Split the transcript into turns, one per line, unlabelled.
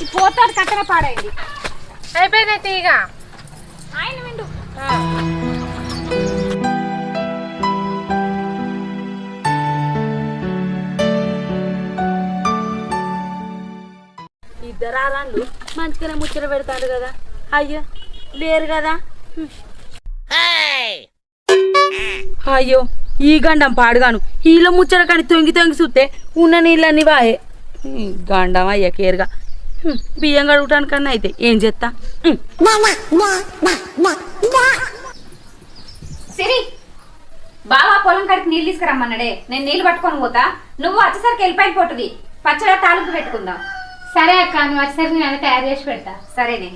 ఈ పోతాడు కట్టనే పాడైంది.
అయిపోయింది తీగ
ఆయన విండు.
ఇద్దరు ఆరాళ్ళు మంచిగానే ముచ్చట పెడతాడు కదా. అయ్యో లేరు కదా. అయ్యో ఈ గండం పాడుగాను ఈలో ముచ్చట కానీ తొంగి తొంగి చూస్తే ఉన్న నీళ్ళన్నీ వాయే. గండం అయ్యా కేరుగా బియ్యం కడుగుటానికన్నా అయితే ఏం చేస్తా.
సిరి బావా పొలం కాడికి నీళ్ళు తీసుకురమ్మన్నాడే, నేను నీళ్ళు పట్టుకొని పోతా. నువ్వు వచ్చేసరికి వెళ్ళిపోయి పోతుంది. పచ్చడి తాలింపు పెట్టుకుందాం.
సరే అక్క, నువ్వు వచ్చేసరికి నేను తయారు చేసి పెడతా.
సరేనే.